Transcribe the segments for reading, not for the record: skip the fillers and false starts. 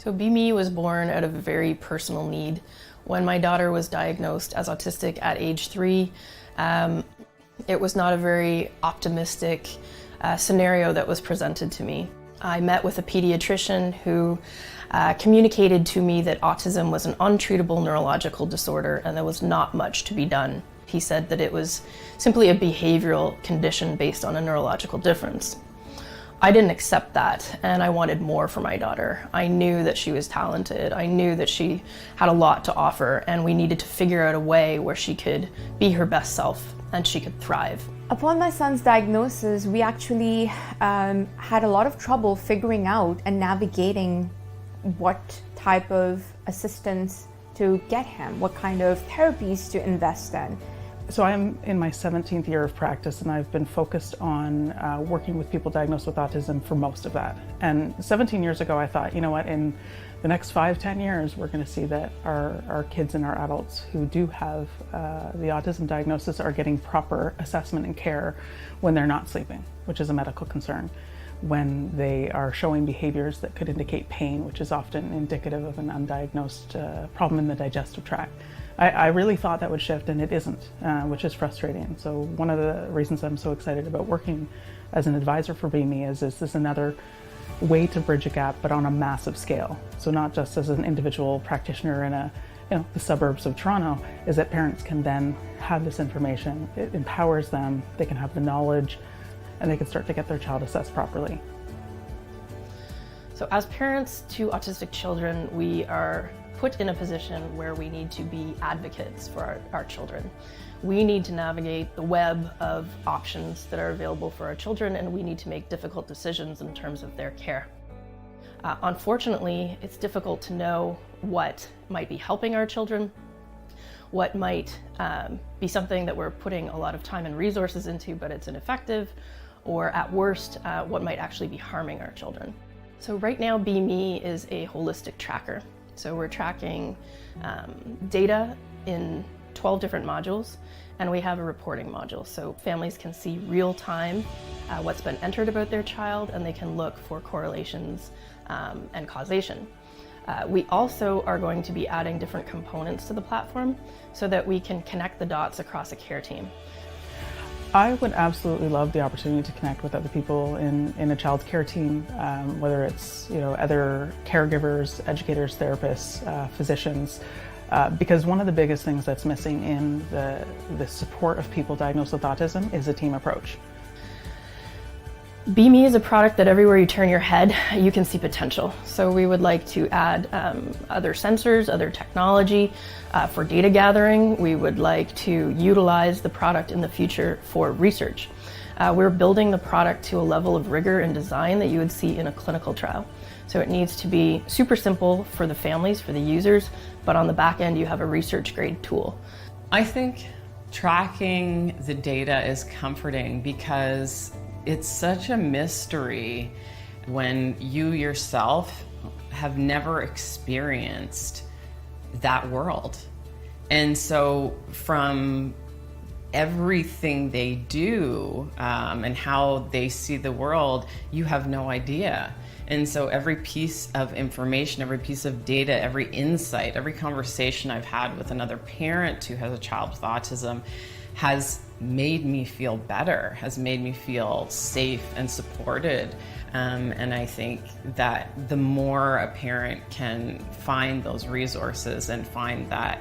So BEME was born out of a very personal need. When my daughter was diagnosed as autistic at age 3, it was not a very optimistic scenario that was presented to me. I met with a pediatrician who communicated to me that autism was an untreatable neurological disorder and there was not much to be done. He said that it was simply a behavioral condition based on a neurological difference. I didn't accept that, and I wanted more for my daughter. I knew that she was talented. I knew that she had a lot to offer, and we needed to figure out a way where she could be her best self and she could thrive. Upon my son's diagnosis, we actually had a lot of trouble figuring out and navigating what type of assistance to get him, what kind of therapies to invest in. So I'm in my 17th year of practice, and I've been focused on working with people diagnosed with autism for most of that. And 17 years ago, I thought, you know what, in the next 5-10 years, we're going to see that our kids and our adults who do have the autism diagnosis are getting proper assessment and care when they're not sleeping, which is a medical concern, when they are showing behaviors that could indicate pain, which is often indicative of an undiagnosed problem in the digestive tract. I really thought that would shift, and it isn't, which is frustrating. So one of the reasons I'm so excited about working as an advisor for BEME is this is another way to bridge a gap, but on a massive scale. So not just as an individual practitioner in the suburbs of Toronto, is that parents can then have this information. It empowers them, they can have the knowledge, and they can start to get their child assessed properly. So as parents to autistic children, we are put in a position where we need to be advocates for our children. We need to navigate the web of options that are available for our children, and we need to make difficult decisions in terms of their care. Unfortunately, it's difficult to know what might be helping our children, what might be something that we're putting a lot of time and resources into, but it's ineffective, or at worst, what might actually be harming our children. So right now, BEME is a holistic tracker. So we're tracking data in 12 different modules, and we have a reporting module. So families can see real time what's been entered about their child, and they can look for correlations and causation. We also are going to be adding different components to the platform so that we can connect the dots across a care team. I would absolutely love the opportunity to connect with other people in a child's care team, whether it's other caregivers, educators, therapists, physicians, because one of the biggest things that's missing in the support of people diagnosed with autism is a team approach. BEME is a product that everywhere you turn your head, you can see potential. So we would like to add other sensors, other technology for data gathering. We would like to utilize the product in the future for research. We're building the product to a level of rigor and design that you would see in a clinical trial. So it needs to be super simple for the families, for the users, but on the back end you have a research grade tool. I think tracking the data is comforting because it's such a mystery when you yourself have never experienced that world. And so from everything they do and how they see the world, you have no idea. And so every piece of information, every piece of data, every insight, every conversation I've had with another parent who has a child with autism has made me feel better, has made me feel safe and supported. And I think that the more a parent can find those resources and find that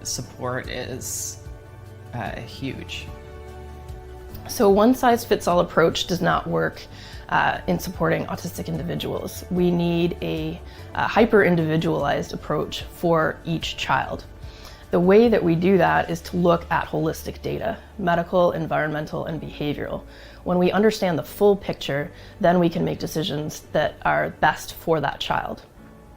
support is huge. So one size fits all approach does not work in supporting autistic individuals. We need a hyper individualized approach for each child. The way that we do that is to look at holistic data, medical, environmental, and behavioral. When we understand the full picture, then we can make decisions that are best for that child.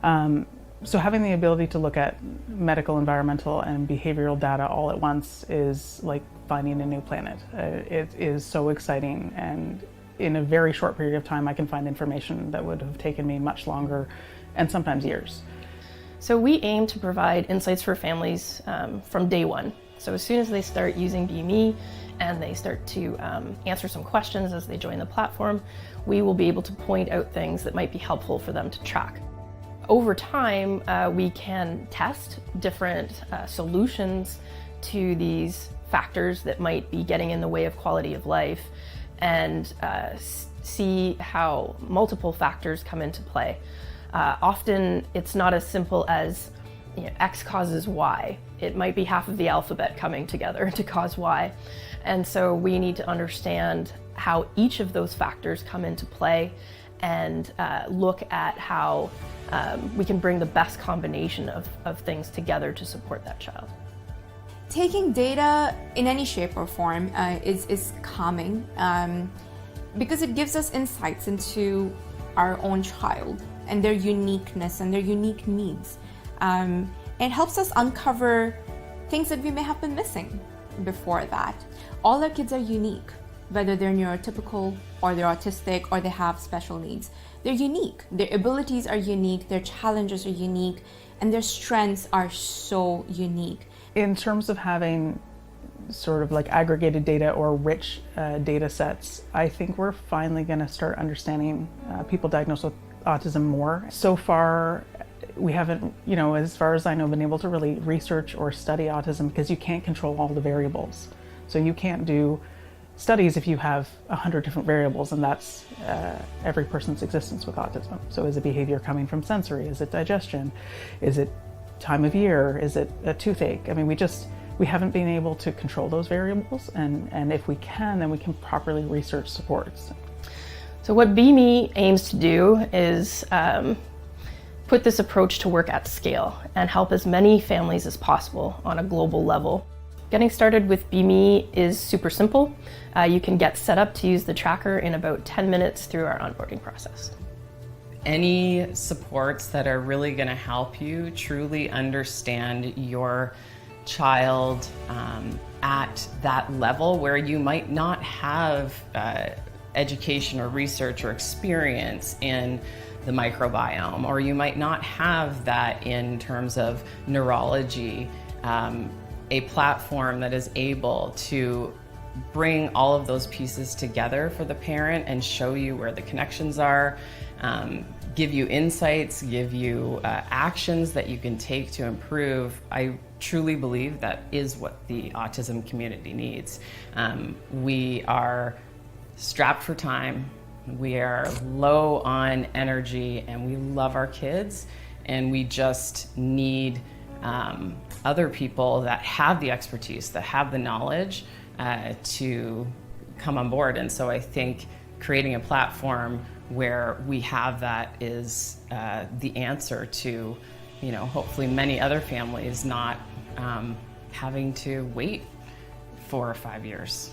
So having the ability to look at medical, environmental, and behavioral data all at once is like finding a new planet. It is so exciting, and in a very short period of time I can find information that would have taken me much longer, and sometimes years. So we aim to provide insights for families from day one. So as soon as they start using BEME and they start to answer some questions as they join the platform, we will be able to point out things that might be helpful for them to track. Over time, we can test different solutions to these factors that might be getting in the way of quality of life, and see how multiple factors come into play. Often it's not as simple as X causes Y. It might be half of the alphabet coming together to cause Y. And so we need to understand how each of those factors come into play and look at how we can bring the best combination of things together to support that child. Taking data in any shape or form is calming because it gives us insights into our own child and their uniqueness and their unique needs. It helps us uncover things that we may have been missing before that. All our kids are unique, whether they're neurotypical or they're autistic or they have special needs. They're unique. Their abilities are unique, their challenges are unique, and their strengths are so unique. In terms of having sort of like aggregated data or rich data sets, I think we're finally going to start understanding people diagnosed with autism more. So far, we haven't, as far as I know, been able to really research or study autism because you can't control all the variables. So you can't do studies if you have 100 different variables, and that's every person's existence with autism. So is it behavior coming from sensory? Is it digestion? Is it time of year? Is it a toothache? I mean, we haven't been able to control those variables, and if we can, then we can properly research supports. So what BEME aims to do is put this approach to work at scale and help as many families as possible on a global level. Getting started with BEME is super simple. You can get set up to use the tracker in about 10 minutes through our onboarding process. Any supports that are really going to help you truly understand your child at that level where you might not have education or research or experience in the microbiome, or you might not have that in terms of neurology. A platform that is able to bring all of those pieces together for the parent and show you where the connections are, give you insights, give you actions that you can take to improve. I truly believe that is what the autism community needs. We are strapped for time, we are low on energy, and we love our kids, and we just need other people that have the expertise, that have the knowledge to come on board. And so I think creating a platform where we have that is the answer to, hopefully many other families not having to wait 4 or 5 years.